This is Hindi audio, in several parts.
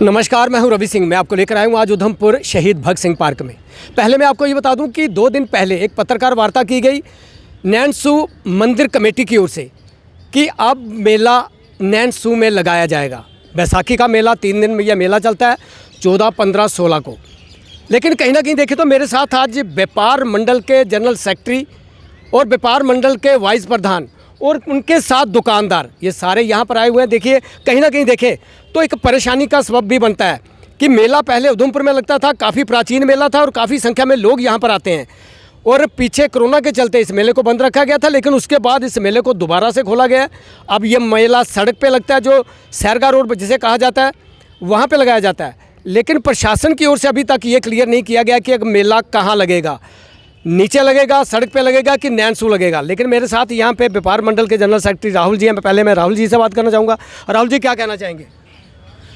नमस्कार, मैं हूं रवि सिंह। मैं आपको लेकर आया हूं आज उधमपुर शहीद भगत सिंह पार्क में। पहले मैं आपको ये बता दूं कि 2 दिन पहले एक पत्रकार वार्ता की गई नैनसू मंदिर कमेटी की ओर से कि अब मेला नैनसू में लगाया जाएगा। बैसाखी का मेला 3 दिन में यह मेला चलता है, 14, 15, 16 को। लेकिन कहीं ना कहीं देखें तो मेरे साथ आज व्यापार मंडल के जनरल सेक्रेटरी और व्यापार मंडल के वाइस प्रधान और उनके साथ दुकानदार, ये सारे यहाँ पर आए हुए हैं। देखिए, कहीं ना कहीं देखें तो एक परेशानी का सबब भी बनता है कि मेला पहले उधमपुर में लगता था, काफ़ी प्राचीन मेला था और काफ़ी संख्या में लोग यहाँ पर आते हैं। और पीछे कोरोना के चलते इस मेले को बंद रखा गया था, लेकिन उसके बाद इस मेले को दोबारा से खोला गया है। अब ये मेला सड़क पे लगता है, जो सैरगा रोड जिसे कहा जाता है, वहाँ पे लगाया जाता है। लेकिन प्रशासन की ओर से अभी तक ये क्लियर नहीं किया गया कि मेला कहाँ लगेगा, नीचे लगेगा, सड़क पे लगेगा कि नैनसू लगेगा। लेकिन मेरे साथ यहाँ पे व्यापार मंडल के जनरल सेक्रेटरी राहुल जी हैं। मैं राहुल जी से बात करना चाहूँगा। राहुल जी, क्या कहना चाहेंगे?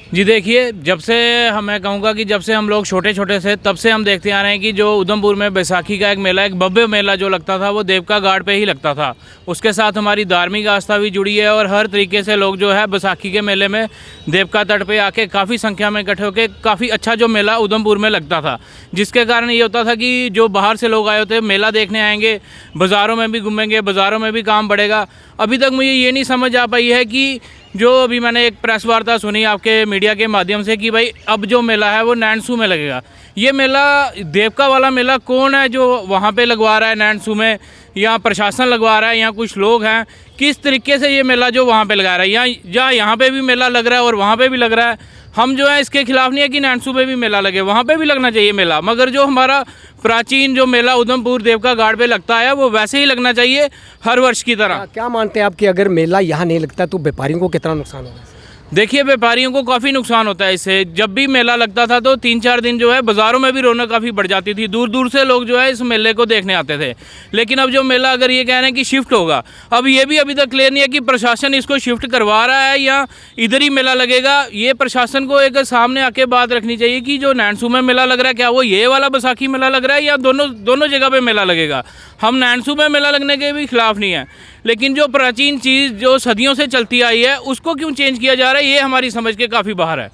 जी देखिए, जब से मैं कहूँगा कि जब से हम लोग छोटे छोटे से तब से हम देखते आ रहे हैं कि जो उधमपुर में बैसाखी का एक मेला, एक भव्य मेला जो लगता था वो देवका घाट पे ही लगता था। उसके साथ हमारी धार्मिक आस्था भी जुड़ी है और हर तरीके से लोग जो है बैसाखी के मेले में देवका तट पे आके काफ़ी संख्या में इकट्ठे होकर काफ़ी अच्छा जो मेला उधमपुर में लगता था, जिसके कारण ये होता था कि जो बाहर से लोग आए होते मेला देखने आएंगे, बाज़ारों में भी घूमेंगे, बाज़ारों में भी काम बढ़ेगा। अभी तक मुझे ये नहीं समझ आ पाई है कि जो अभी मैंने एक प्रेस वार्ता सुनी आपके मीडिया के माध्यम से कि भाई अब जो मेला है वो नैनसू में लगेगा। ये मेला देवका वाला मेला कौन है जो वहाँ पे लगवा रहा है नैनसू में, या प्रशासन लगवा रहा है या कुछ लोग हैं? किस तरीके से ये मेला जो वहाँ पे लगा रहा है, या यहाँ पे भी मेला लग रहा है और वहाँ पे भी लग रहा है। हम जो है इसके खिलाफ नहीं है कि नैनसू पे भी मेला लगे, वहाँ पे भी लगना चाहिए मेला, मगर जो हमारा प्राचीन जो मेला उधमपुर देवका घाट पे लगता है वो वैसे ही लगना चाहिए हर वर्ष की तरह। क्या मानते हैं आप कि अगर मेला यहाँ नहीं लगता तो व्यापारियों को कितना नुकसान होगा? देखिए, व्यापारियों को काफ़ी नुकसान होता है इससे। जब भी मेला लगता था तो 3-4 दिन जो है बाज़ारों में भी रौनक काफ़ी बढ़ जाती थी, दूर दूर से लोग जो है इस मेले को देखने आते थे। लेकिन अब जो मेला अगर ये कह रहे हैं कि शिफ्ट होगा, अब ये भी अभी तक क्लियर नहीं है कि प्रशासन इसको शिफ्ट करवा रहा है या इधर ही मेला लगेगा। ये प्रशासन को एक सामने आके बात रखनी चाहिए कि जो नैनसू में मेला लग रहा है क्या वो ये वाला बैसाखी मेला लग रहा है या दोनों जगह पर मेला लगेगा। हम नैनसू में मेला लगने के भी खिलाफ नहीं है, लेकिन जो प्राचीन चीज़ जो सदियों से चलती आई है उसको क्यों चेंज किया जा रहा है, ये हमारी समझ के काफ़ी बाहर है।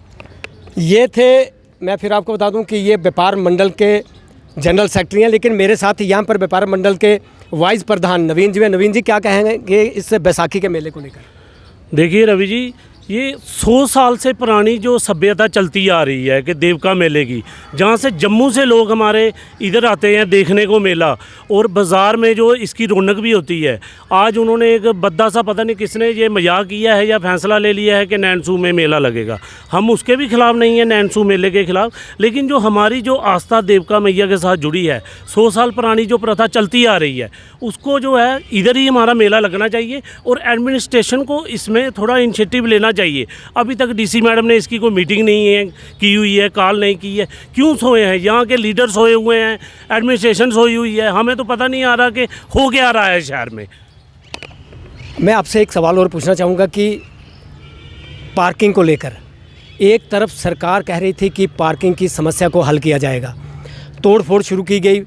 ये थे, मैं फिर आपको बता दूं कि ये व्यापार मंडल के जनरल सेक्रेटरी हैं, लेकिन मेरे साथ यहाँ पर व्यापार मंडल के वाइस प्रधान नवीन जी हैं। नवीन जी, क्या कहेंगे इस बैसाखी के मेले को लेकर? देखिए रवि जी, ये 100 साल से पुरानी जो सभ्यता चलती आ रही है कि देवका मेले की, जहाँ से जम्मू से लोग हमारे इधर आते हैं देखने को मेला, और बाज़ार में जो इसकी रौनक भी होती है। आज उन्होंने एक बद्दा सा, पता नहीं किसने ये मजाक किया है या फैसला ले लिया है कि नैनसू में मेला लगेगा। हम उसके भी खिलाफ नहीं है, नैनसू मेले के खिलाफ, लेकिन जो हमारी जो आस्था देवका मैया के साथ जुड़ी है, 100 साल पुरानी जो प्रथा चलती आ रही है, उसको जो है इधर ही हमारा मेला लगना चाहिए और एडमिनिस्ट्रेशन को इसमें थोड़ा इनिशिएटिव लेना चाहिए। अभी तक डीसी मैडम ने इसकी कोई मीटिंग नहीं है की हुई है, कॉल नहीं की है। क्यों सोए हैं? यहाँ के लीडर सोए हुए हैं, एडमिनिस्ट्रेशन सोई हुई है। हमें तो पता नहीं आ रहा कि हो क्या रहा है शहर में। मैं आपसे एक सवाल और पूछना चाहूँगा कि पार्किंग को लेकर एक तरफ सरकार कह रही थी कि पार्किंग की समस्या को हल किया जाएगा, तोड़-फोड़ शुरू की गई,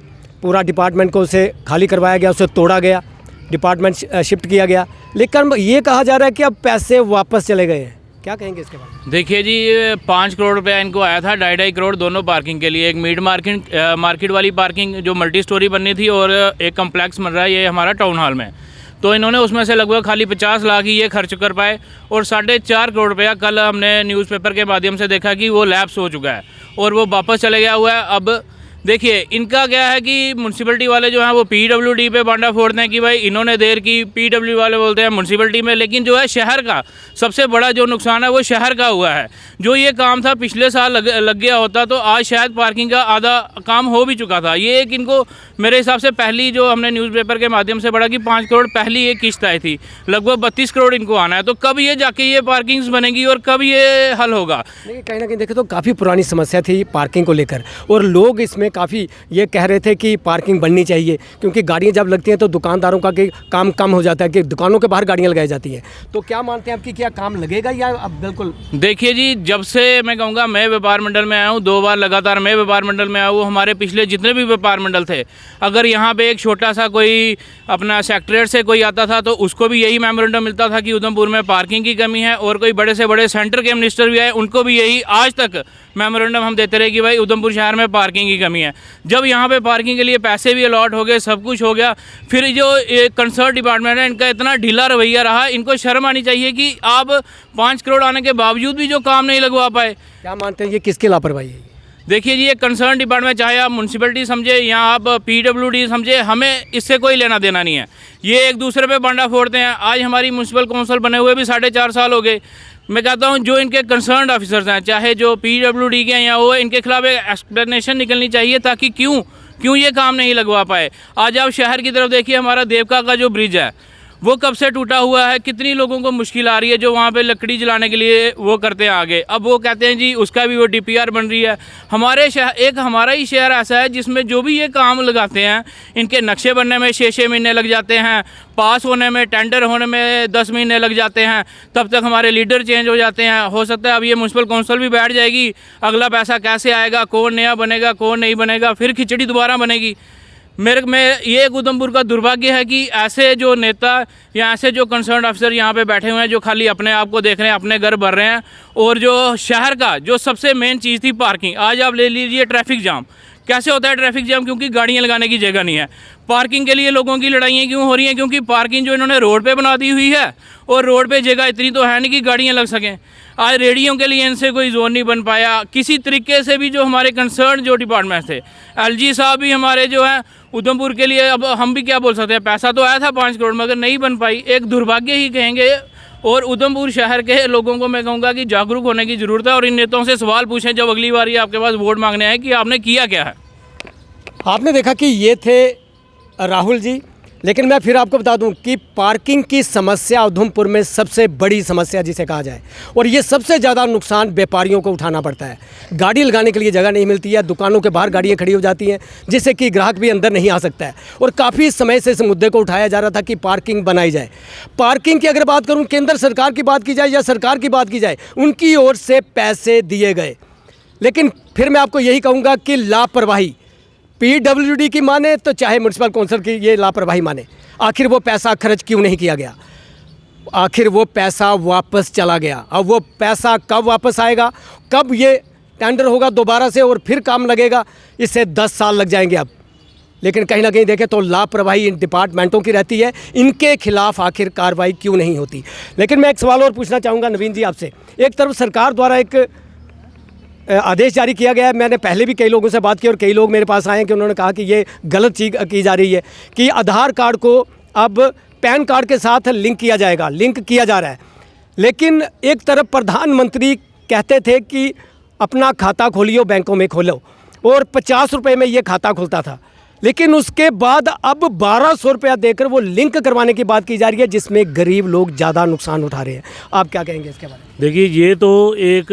पूरा डिपार्टमेंट को उसे खाली करवाया गया, उसे तोड़ा गया, डिपार्टमेंट शिफ्ट किया गया, लेकिन ये कहा जा रहा है कि अब पैसे वापस चले गए हैं। क्या कहेंगे इसके बारे में? देखिए जी, 5 करोड़ रुपया इनको आया था, 2.5 करोड़ दोनों पार्किंग के लिए। एक मीट मार्केट वाली पार्किंग जो मल्टी स्टोरी बननी थी और एक कम्प्लेक्स बन रहा है ये हमारा टाउन हॉल में, तो इन्होंने उसमें से लगभग खाली 50 लाख ही ये खर्च कर पाए और 4.5 करोड़ रुपया कल हमने न्यूज़पेपर के माध्यम से देखा कि वो लैप्स हो चुका है और वो वापस चले गया हुआ है। अब देखिए, इनका क्या है कि म्यूनसिपलिटी वाले जो हैं वो पीडब्ल्यूडी पे बांडा फोड़ते हैं कि भाई इन्होंने देर की, पीडब्ल्यू वाले बोलते हैं म्यूनसिपलिटी में, लेकिन जो है शहर का सबसे बड़ा जो नुकसान है वो शहर का हुआ है। जो ये काम था पिछले साल लग गया होता तो आज शायद पार्किंग का आधा काम हो भी चुका था। ये एक इनको मेरे हिसाब से पहली जो हमने न्यूज़पेपर के माध्यम से पढ़ा कि 5 करोड़ पहली एक किस्त आई थी, लगभग 32 करोड़ इनको आना है। तो कब ये जाके ये पार्किंग्स बनेगी और कब ये हल होगा? कहीं ना कहीं देखें तो काफ़ी पुरानी समस्या थी पार्किंग को लेकर और लोग इसमें काफ़ी ये कह रहे थे कि पार्किंग बननी चाहिए, क्योंकि गाड़ियाँ जब लगती हैं तो दुकानदारों का कि काम कम हो जाता है, कि दुकानों के बाहर गाड़ियाँ लगाई जाती हैं। तो क्या मानते हैं आपकी, क्या काम लगेगा या अब बिल्कुल? देखिए जी, जब से मैं कहूँगा मैं व्यापार मंडल में आया हूँ, 2 बार लगातार मैं व्यापार मंडल में आया हूँ, हमारे पिछले जितने भी व्यापार मंडल थे, अगर यहाँ पे एक छोटा सा कोई अपना सेक्रेटरीट से कोई आता था तो उसको भी यही मेमोरेंडम मिलता था कि उधमपुर में पार्किंग की कमी है, और कोई बड़े से बड़े सेंटर के मिनिस्टर भी आए उनको भी यही आज तक मेमोरेंडम हम देते रहे कि भाई उधमपुर शहर में पार्किंग की कमी है। जब यहाँ पे पार्किंग के लिए पैसे भी अलॉट हो गए, सब कुछ हो गया, फिर जो कंसर्न डिपार्टमेंट है इनका इतना ढीला रवैया रहा, इनको शर्म आनी चाहिए कि आप 5 करोड़ आने के बावजूद भी जो काम नहीं लगवा पाए। क्या मानते हैं ये किसकी लापरवाही है? देखिए जी, ये कंसर्न डिपार्टमेंट, चाहे आप म्यूनसिपलिटी समझे या आप PWD समझे, हमें इससे कोई लेना देना नहीं है। ये एक दूसरे पे बांडा फोड़ते हैं। आज हमारी म्यूनसिपल काउंसिल बने हुए भी 4.5 साल हो गए। मैं कहता हूँ जो इनके कंसर्न ऑफिसर्स हैं, चाहे जो PWD के हैं या वो, इनके खिलाफ एक एक्सप्लेनेशन निकलनी चाहिए ताकि क्यों ये काम नहीं लगवा पाए। आज आप शहर की तरफ देखिए, हमारा देवका का जो ब्रिज है वो कब से टूटा हुआ है, कितनी लोगों को मुश्किल आ रही है जो वहाँ पे लकड़ी जलाने के लिए वो करते हैं आगे। अब वो कहते हैं जी उसका भी वो DPR बन रही है। हमारे शहर, एक हमारा ही शहर ऐसा है जिसमें जो भी ये काम लगाते हैं, इनके नक्शे बनने में 6-6 महीने लग जाते हैं, पास होने में, टेंडर होने में 10 महीने लग जाते हैं, तब तक हमारे लीडर चेंज हो जाते हैं। हो सकता है अब ये म्यूनसिपल काउंसिल भी बैठ जाएगी, अगला पैसा कैसे आएगा, कौन नया बनेगा कौन नहीं बनेगा, फिर खिचड़ी दोबारा बनेगी। मेरे में ये एक उधमपुर का दुर्भाग्य है कि ऐसे जो नेता या ऐसे जो कंसर्न ऑफिसर यहाँ पे बैठे हुए हैं जो खाली अपने आप को देख रहे हैं, अपने घर भर रहे हैं, और जो शहर का जो सबसे मेन चीज़ थी पार्किंग, आज आप ले लीजिए ट्रैफिक जाम। कैसे होता है ट्रैफिक जाम? क्योंकि गाड़ियाँ लगाने की जगह नहीं है। पार्किंग के लिए लोगों की लड़ाइयाँ क्यों हो रही हैं? क्योंकि पार्किंग जो इन्होंने रोड पे बना दी हुई है, और रोड पे जगह इतनी तो है नहीं कि गाड़ियाँ लग सकें। आज रेडियो के लिए इनसे कोई जोन नहीं बन पाया किसी तरीके से भी। जो हमारे कंसर्न जो डिपार्टमेंट थे, LG साहब भी हमारे जो है उधमपुर के लिए, अब हम भी क्या बोल सकते हैं, पैसा तो आया था 5 करोड़ मगर नहीं बन पाई, एक दुर्भाग्य ही कहेंगे। और उधमपुर शहर के लोगों को मैं कहूँगा कि जागरूक होने की ज़रूरत है, और इन नेताओं से सवाल पूछें जब अगली बार ये आपके पास वोट मांगने आए कि आपने किया क्या है। आपने देखा कि ये थे राहुल जी, लेकिन मैं फिर आपको बता दूं कि पार्किंग की समस्या उधमपुर में सबसे बड़ी समस्या जिसे कहा जाए, और ये सबसे ज़्यादा नुकसान व्यापारियों को उठाना पड़ता है। गाड़ी लगाने के लिए जगह नहीं मिलती है, दुकानों के बाहर गाड़ियाँ खड़ी हो जाती हैं जिससे कि ग्राहक भी अंदर नहीं आ सकता है। और काफ़ी समय से इस मुद्दे को उठाया जा रहा था कि पार्किंग बनाई जाए। पार्किंग की अगर बात करूँ, केंद्र सरकार की बात की जाए या सरकार की बात की जाए, उनकी ओर से पैसे दिए गए, लेकिन फिर मैं आपको यही कहूँगा कि लापरवाही, PWD की माने तो चाहे म्यूनसिपल काउंसिल की ये लापरवाही माने, आखिर वो पैसा खर्च क्यों नहीं किया गया? आखिर वो पैसा वापस चला गया। अब वो पैसा कब वापस आएगा, कब ये टेंडर होगा दोबारा से और फिर काम लगेगा, इससे 10 साल लग जाएंगे अब। लेकिन कहीं ना कहीं देखें तो लापरवाही इन डिपार्टमेंटों की रहती है, इनके खिलाफ आखिर कार्रवाई क्यों नहीं होती? लेकिन मैं एक सवाल और पूछना चाहूँगा नवीन जी आपसे। एक तरफ सरकार द्वारा एक आदेश जारी किया गया है, मैंने पहले भी कई लोगों से बात की और कई लोग मेरे पास आए हैं कि उन्होंने कहा कि ये गलत चीज़ की जा रही है कि आधार कार्ड को अब पैन कार्ड के साथ लिंक किया जाएगा, लिंक किया जा रहा है। लेकिन एक तरफ प्रधानमंत्री कहते थे कि अपना खाता खोलियो, बैंकों में खोलो, और 50 रुपये में ये खाता खुलता था, लेकिन उसके बाद अब 1200 रुपया देकर वो लिंक करवाने की बात की जा रही है, जिसमें गरीब लोग ज़्यादा नुकसान उठा रहे हैं। आप क्या कहेंगे इसके बारे में? देखिए, ये तो एक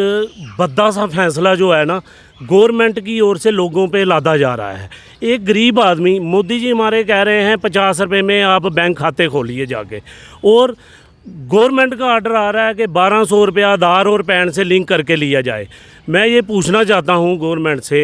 भद्दा सा फैसला जो है ना, गवर्नमेंट की ओर से लोगों पे लादा जा रहा है। एक गरीब आदमी, मोदी जी हमारे कह रहे हैं 50 रुपये में आप बैंक खाते खोलिए जाके, और गवर्नमेंट का ऑर्डर आ रहा है कि 1200 रुपया आधार और पैन से लिंक करके लिया जाए। मैं ये पूछना चाहता हूँ गवर्नमेंट से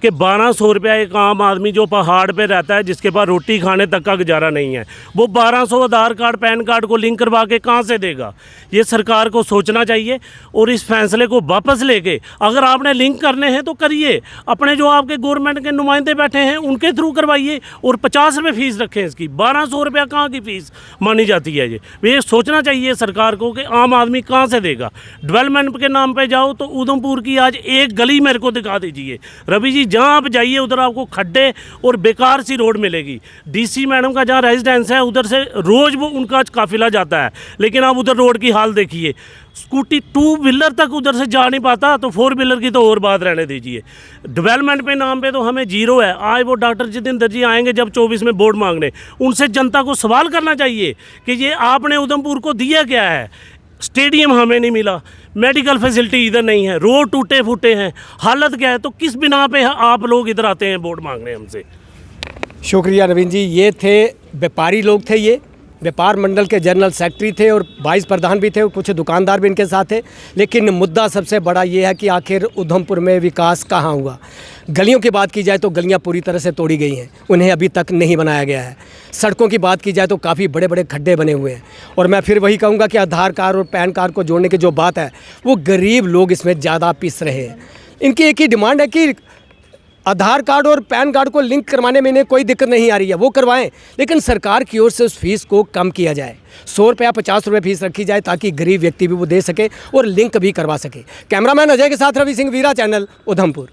कि 1200 रुपया एक आम आदमी जो पहाड़ पे रहता है, जिसके पास रोटी खाने तक का गुजारा नहीं है, वो 1200 आधार कार्ड पैन कार्ड को लिंक करवा के कहाँ से देगा? ये सरकार को सोचना चाहिए और इस फैसले को वापस लेके, अगर आपने लिंक करने हैं तो करिए, अपने जो आपके गवर्नमेंट के नुमाइंदे बैठे हैं उनके थ्रू करवाइए, और 50 रुपये फ़ीस रखें इसकी। 1200 रुपया कहाँ की फ़ीस मानी जाती है? ये सोचना चाहिए सरकार को कि आम आदमी कहाँ से देगा। डेवलपमेंट के नाम पे जाओ तो उधमपुर की आज एक गली मेरे को दिखा दीजिए रवि जी, जहाँ आप जाइए उधर आपको खड्डे और बेकार सी रोड मिलेगी। DC मैडम का जहाँ रेजिडेंस है उधर से रोज़ वो उनका काफिला जाता है, लेकिन आप उधर रोड की हाल देखिए, स्कूटी 2 व्हीलर तक उधर से जा नहीं पाता, तो 4 व्हीलर की तो और बात रहने दीजिए। डेवलपमेंट पे नाम पे तो हमें जीरो है। आज वो डॉक्टर जितेंद्र जी आएंगे जब 24 में वोट मांगने, उनसे जनता को सवाल करना चाहिए कि ये आपने उधमपुर को दिया क्या है। स्टेडियम हमें नहीं मिला, मेडिकल फैसिलिटी इधर नहीं है, रोड टूटे फूटे हैं, हालत क्या है। तो किस बिना पे आप लोग इधर आते हैं वोट मांगने हमसे? शुक्रिया नवीन जी। ये थे व्यापारी लोग, थे ये व्यापार मंडल के जनरल सेक्रेटरी थे और वाइस प्रधान भी थे, और कुछ दुकानदार भी इनके साथ थे। लेकिन मुद्दा सबसे बड़ा ये है कि आखिर उधमपुर में विकास कहाँ हुआ। गलियों की बात की जाए तो गलियाँ पूरी तरह से तोड़ी गई हैं, उन्हें अभी तक नहीं बनाया गया है। सड़कों की बात की जाए तो काफ़ी बड़े बड़े खड्डे बने हुए हैं। और मैं फिर वही कहूँगा कि आधार कार्ड और पैन कार्ड को जोड़ने की जो बात है, वो गरीब लोग इसमें ज़्यादा पिस रहे हैं। इनकी एक ही डिमांड है कि आधार कार्ड और पैन कार्ड को लिंक करवाने में इन्हें कोई दिक्कत नहीं आ रही है, वो करवाएं, लेकिन सरकार की ओर से उस फीस को कम किया जाए। 100 रुपया 50 रुपये फीस रखी जाए ताकि गरीब व्यक्ति भी वो दे सके और लिंक भी करवा सके। कैमरामैन अजय के साथ रवि सिंह, वीरा चैनल, उधमपुर।